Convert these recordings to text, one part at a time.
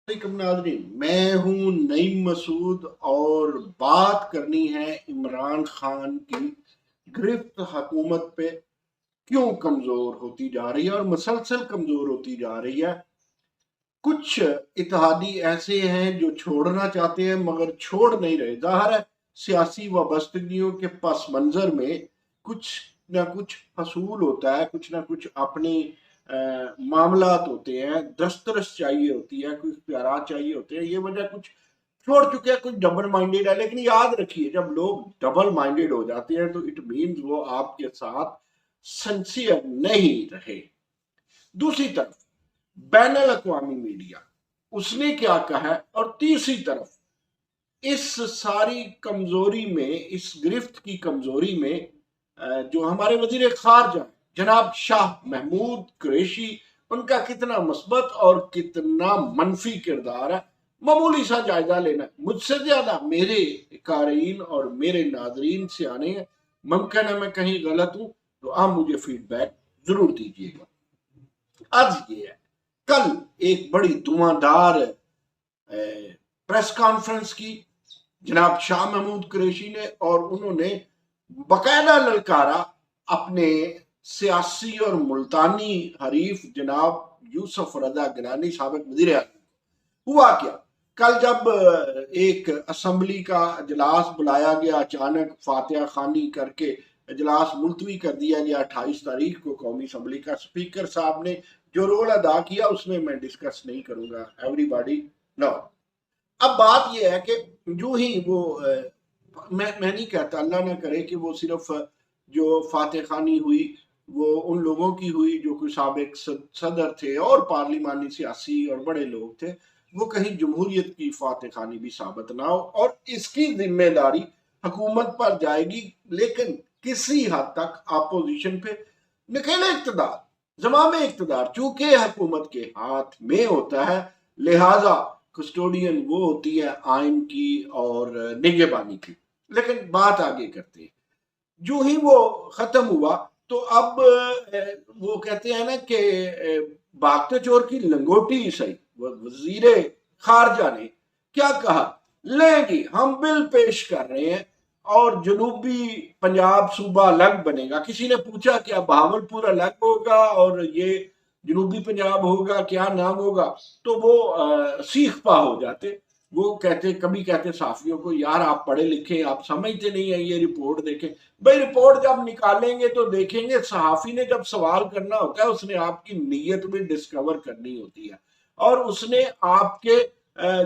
वालेकुम नाज़रीन, मैं हूं नईम मसूद और बात करनी है इमरान खान की गिरफ्त हुकूमत पे क्यों कमजोर होती जा रही है और मुसलसल कमजोर होती जा रही है। कुछ इत्तेहादी ऐसे हैं जो छोड़ना चाहते हैं मगर छोड़ नहीं रहे। जाहिर है सियासी वाबस्तगियों के पस मंजर में कुछ ना कुछ हसूल होता है, कुछ ना कुछ अपनी मामलात होते हैं, दस्तरस चाहिए होती है, कुछ प्यारा चाहिए होते हैं। ये वजह कुछ छोड़ चुके हैं, कुछ डबल माइंडेड है। लेकिन याद रखिए, जब लोग डबल माइंडेड हो जाते हैं तो इट मीन्स वो आपके साथ सिंसियर नहीं रहे। दूसरी तरफ बैन अल-अक़वामी मीडिया, उसने क्या कहा है, और तीसरी तरफ इस सारी कमजोरी में, इस गिरफ्त की कमजोरी में जो हमारे वजीर खारजा जनाब शाह महमूद कुरैशी, उनका कितना मस्बत और कितना मनफी किरदार है, मामूली सा जायजा लेना है। मुझसे ज्यादा मेरे कारीन और मेरे नाजरीन से आने हैं। मुमकिन है मैं कहीं गलत हूं तो आप मुझे फीडबैक जरूर दीजिएगा। आज ये है, कल एक बड़ी धुआंधार प्रेस कॉन्फ्रेंस की जनाब शाह महमूद कुरैशी ने, और उन्होंने बकायदा ललकारा अपने सियासी और मुल्तानी हरीफ जनाब यूसुफ रजा गिलानी, साबिक वजीर आज़म। हुआ क्या, कल जब एक असम्बली का इजलास बुलाया गया, अचानक फातिहा खानी करके इजलास मुलतवी कर दिया गया 28 तारीख को। कौमी असम्बली का स्पीकर साहब ने जो रोल अदा किया उसमें मैं डिस्कस नहीं करूंगा, एवरीबॉडी नो। अब बात यह है कि जो ही वो मैं नहीं कहता, अल्लाह ना करे कि वो सिर्फ जो फातिहा खानी हुई वो उन लोगों की हुई जो कोई साबिक सदर थे और पार्लिमानी सियासी और बड़े लोग थे, वो कहीं जमहूरियत की फातिहा खानी भी साबित ना हो, और इसकी जिम्मेदारी हुकूमत पर जाएगी। लेकिन किसी हद तक अपोजिशन पे नकेले इक़्तिदार, ज़माम इक़्तिदार चूंकि हुकूमत के हाथ में होता है, लिहाजा कस्टोडियन वो होती है आइन की और निगहबानी की। लेकिन बात आगे करते हैं, जो ही वो खत्म हुआ तो अब वो कहते हैं ना कि भागते चोर की लंगोटी सही। वजीरे खारजा ने क्या कहा, लेंगे हम बिल पेश कर रहे हैं और जनूबी पंजाब सूबा अलग बनेगा। किसी ने पूछा क्या बहावलपुर अलग होगा और ये जनूबी पंजाब होगा, क्या नाम होगा? तो वो सीख पा हो जाते। वो कहते, कभी कहते साफियों को, यार आप पढ़े लिखे, आप समझते नहीं है, ये रिपोर्ट देखें। भाई रिपोर्ट जब निकालेंगे तो देखेंगे, सहाफी ने जब सवाल करना होता है उसने आपकी नीयत भी डिस्कवर करनी होती है, और उसने आपके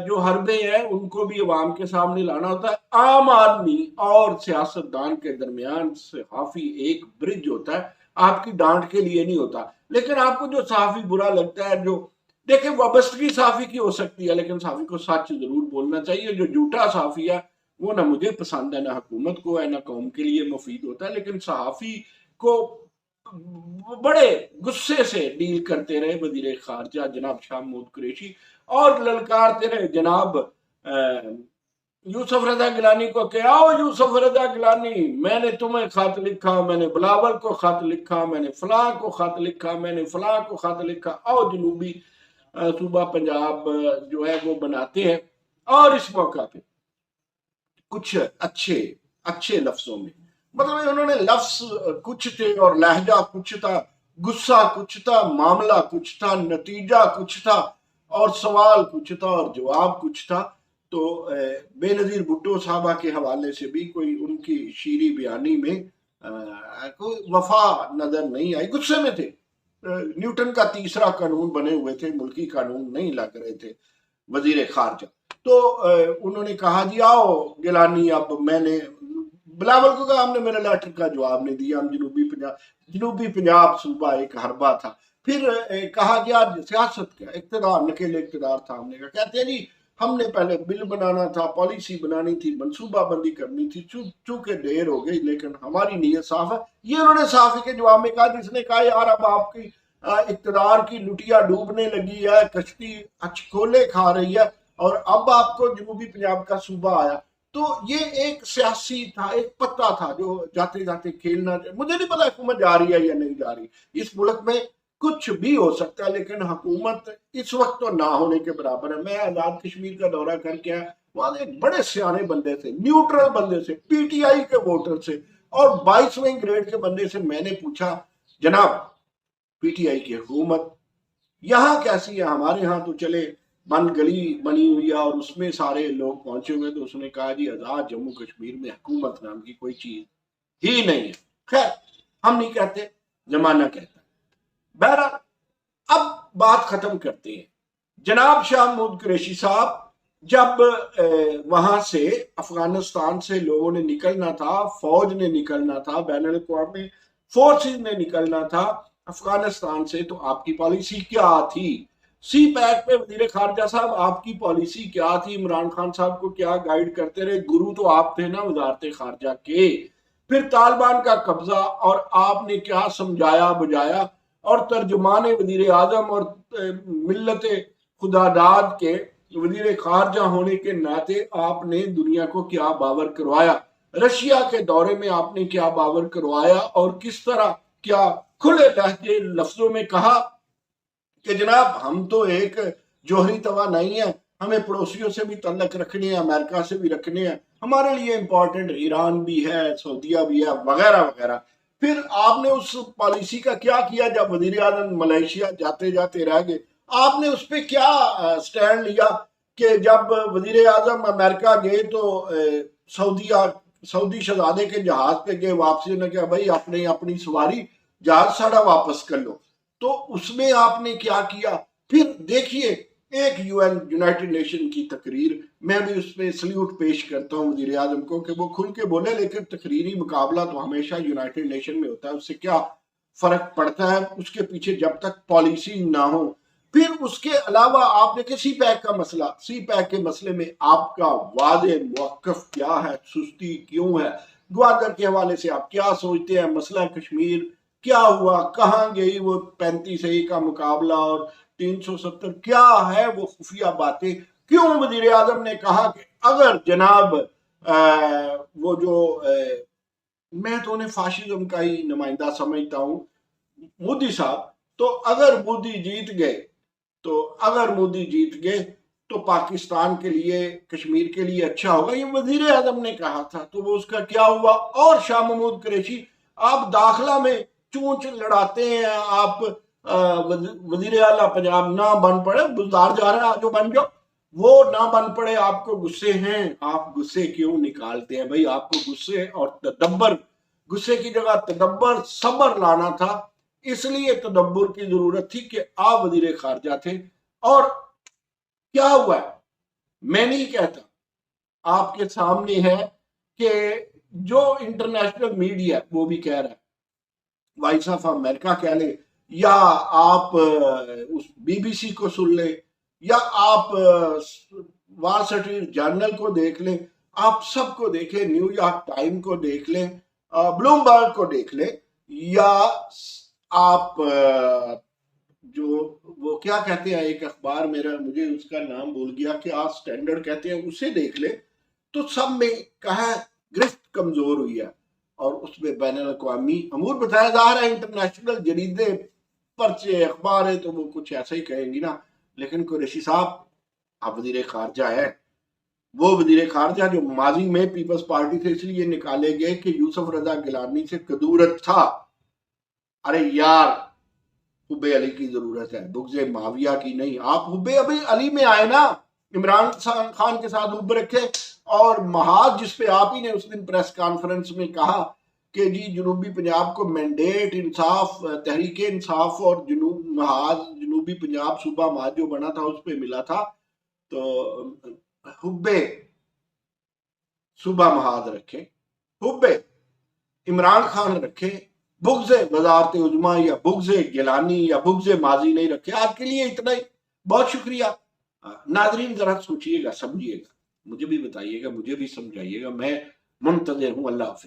जो हरबे हैं उनको भी अवाम के सामने लाना होता है। आम आदमी और सियासतदान के दरमियान सहाफी एक ब्रिज होता है, आपकी डांट के लिए नहीं होता। लेकिन आपको जो सहाफी बुरा लगता है, जो देखिए वाबस्तगी साफी की हो सकती है, लेकिन साफी को सच जरूर बोलना चाहिए। जो झूठा साफी है वो ना मुझे पसंद है, ना हुकूमत को है, ना कौम के लिए मुफीद होता है। लेकिन सहाफी को बड़े गुस्से से डील करते रहे वजीर खारजा जनाब शाह महमूद कुरैशी, और ललकारते रहे जनाब यूसुफ रजा गिलानी को कि आओ यूसुफ रजा गिलानी, मैंने तुम्हें खत लिखा, मैंने बिलावल को खत लिखा, मैंने फलां को खत लिखा, मैंने फलां को खत लिखा, आओ जनूबी सूबा पंजाब जो है वो बनाते हैं। और इस मौका पे कुछ अच्छे अच्छे लफ्जों में, मतलब उन्होंने लफ्ज कुछ थे और लहजा कुछ था, गुस्सा कुछ था, मामला कुछ था, नतीजा कुछ था, और सवाल कुछ था और जवाब कुछ था। तो बेनजीर भुट्टो साहबा के हवाले से भी कोई उनकी शीरी बयानी में कोई वफा नजर नहीं आई। गुस्से में थे, न्यूटन का तीसरा कानून बने हुए थे, मुल्की कानून नहीं लग रहे थे वजीर खारजा। तो उन्होंने कहा जी आओ गिलानी, अब मैंने बिलावल को कहा हमने मेरे लेटर का जवाब नहीं दिया, हम जनूबी पंजाब सूबा एक हरबा था। फिर कहा गया सियासत का इक़्तिदार, नकेले इक़्तिदार था। हमने कहा, कहते हैं जी हमने पहले बिल बनाना था, पॉलिसी बनानी थी, मनसूबाबंदी करनी थी, चूंकि देर हो गई, लेकिन हमारी नीयत साफ है। ये उन्होंने साफी के जवाब में कहा, जिसने कहा यार अब आपकी इक़्तिदार की लुटिया डूबने लगी है, कश्ती अचकोले खा रही है, और अब आपको जनूबी पंजाब का सूबा आया। तो ये एक सियासी था, एक पत्ता था जो जाते जाते खेलना। मुझे नहीं पता हुकूमत जा रही है या नहीं जा रही। इस मुल्क में कुछ भी हो सकता है, लेकिन हुकूमत इस वक्त तो ना होने के बराबर है। मैं आजाद कश्मीर का दौरा करके आया, वहां एक बड़े सियाने बंदे थे, न्यूट्रल बंदे से, पीटीआई के वोटर से और 22वें ग्रेड के बंदे से मैंने पूछा, जनाब पीटीआई की हुकूमत यहाँ कैसी है? हमारे यहाँ तो चले बंद गली बनी हुई है और उसमें सारे लोग पहुंचे हुए। तो उसने कहा जी आजाद जम्मू कश्मीर में हुकूमत नाम की कोई चीज ही नहीं है। खैर हम नहीं कहते, जमाना कहता है। बहरहाल अब बात खत्म करते हैं। जनाब शाह महमूद कुरैशी साहब, जब वहां से अफगानिस्तान से लोगों ने निकलना था, फौज ने निकलना था, बैनुल अक़वामी फोर्सेस ने निकलना था अफगानिस्तान से, तो आपकी पॉलिसी क्या थी? सी पैक पे वजीर खारजा साहब आपकी पॉलिसी क्या थी? इमरान खान साहब को क्या गाइड करते रहे? गुरु तो आप थे ना वजारत खारजा के। फिर तालिबान का कब्जा और आपने क्या समझाया बुझाया? और तर्जुमान वजीर आजम और मिल्लत खुदादाद के वजीर खारजा होने के नाते आपने दुनिया को क्या बावर करवाया? रशिया के दौरे में आपने क्या बावर करवाया? और किस तरह क्या खुले लहजे लफ्जों में कहा कि जनाब हम तो एक जोहरी तवा नहीं है, हमें पड़ोसियों से भी तल्लक रखने हैं, अमेरिका से भी रखने हैं, हमारे लिए इंपॉर्टेंट ईरान भी है, सऊदिया भी है, वगैरह वगैरह। फिर आपने उस पॉलिसी का क्या किया? जब वजीर आजम मलेशिया जाते जाते रह गए, आपने उस पर क्या स्टैंड लिया कि जब वजीर आजम अमेरिका गए तो सऊदी शहजादे के जहाज पे गए, वापसी ने कहा भाई अपने अपनी सवारी जहाज साड़ा वापस कर लो। तो उसमें आपने क्या किया? फिर देखिए एक यूनाइटेड नेशन की तकरीर, मैं भी उसमें सल्यूट पेश करता हूँ वजीर आजम को कि वो खुल के बोले, लेकिन तकरीरी मुकाबला तो हमेशा यूनाइटेड नेशन में होता है, उससे क्या फर्क पड़ता है उसके पीछे जब तक पॉलिसी ना हो। फिर उसके अलावा आप देखें सी पैक का मसला, सी पैक के मसले में आपका वादे मौक़िफ़ क्या है? सुस्ती क्यों है? ग्वादर के हवाले से आप क्या सोचते हैं? मसला कश्मीर क्या हुआ? कहाँ गई वो 35A का मुकाबला और 370? क्या है वो खुफिया बातें? क्यों वजीर आजम ने कहा कि अगर जनाब वो जो मैं तो उन्हें फाशिज्म का ही नुमाइंदा समझता हूँ मोदी साहब, तो अगर मोदी जीत गए तो पाकिस्तान के लिए, कश्मीर के लिए अच्छा होगा, ये वजीर आजम ने कहा था। तो वो उसका क्या हुआ? और शाह महमूद कुरैशी आप दाखिला में चूंच लड़ाते हैं, आप वजीर आला पंजाब ना बन पड़े, बुजदार जा रहा है जो बन जाओ, वो ना बन पड़े, आपको गुस्से हैं। आप गुस्से क्यों निकालते हैं भाई? आपको गुस्से और तदब्बर, गुस्से की जगह तदब्बर सब्र लाना था, इसलिए तदब्बर की जरूरत थी कि आप वजीर खारजा थे। और क्या हुआ है मैं नहीं कहता, आपके सामने है कि जो इंटरनेशनल मीडिया वो भी कह रहा है, वॉइस ऑफ अमेरिका कह ले, या आप उस बीबीसी को सुन ले, या आप वॉल स्ट्रीट जर्नल को देख लें, आप सबको देखें, न्यूयॉर्क टाइम को देख लें, ब्लूमबर्ग को देख लें, या आप जो वो क्या कहते हैं एक अखबार, मुझे उसका नाम भूल गया कि आज स्टैंडर्ड कहते हैं, उसे देख ले, तो सब में कहा गिरफ्त कमजोर हुई है। और उसमें बैनुल अक़वामी अमूर बताया जा रहा है, इंटरनेशनल जरीदे पर्चे अखबार है तो वो कुछ ऐसा ही कहेंगी ना। लेकिन कुरैशी साहब आप वजीर खारजा है, वो वजीर खारजा जो माजी में पीपल्स पार्टी से इसलिए निकाले गए कि यूसुफ रजा गिलानी से कदूरत था। अरे यार हुब्बे अली की जरूरत है, बुग़्ज़े माविया की नहीं। आप हुब्बे अली में आए ना, इमरान खान के साथ हुब्ब रखे। और महाज जिसपे आप ही ने उस दिन प्रेस कॉन्फ्रेंस में कहा कि जी जनूबी पंजाब को मैंडेट इंसाफ, तहरीक इंसाफ और जनूबी पंजाब सूबा महाज जो बना था उस पर मिला था, तो हुब्बे सूबा महाज रखे, हुब्बे इमरान खान रखे, बुग़्ज़े वज़ारत उज़्मा या बुग़्ज़े गिलानी या बुग़्ज़े माजी नहीं रखे। आज के लिए इतना ही, बहुत शुक्रिया। नाज़रीन जरा सोचिएगा, समझिएगा, मुझे भी बताइएगा, मुझे भी समझाइएगा, मैं मुंतज़िर हूँ। अल्लाह हाफ़िज़।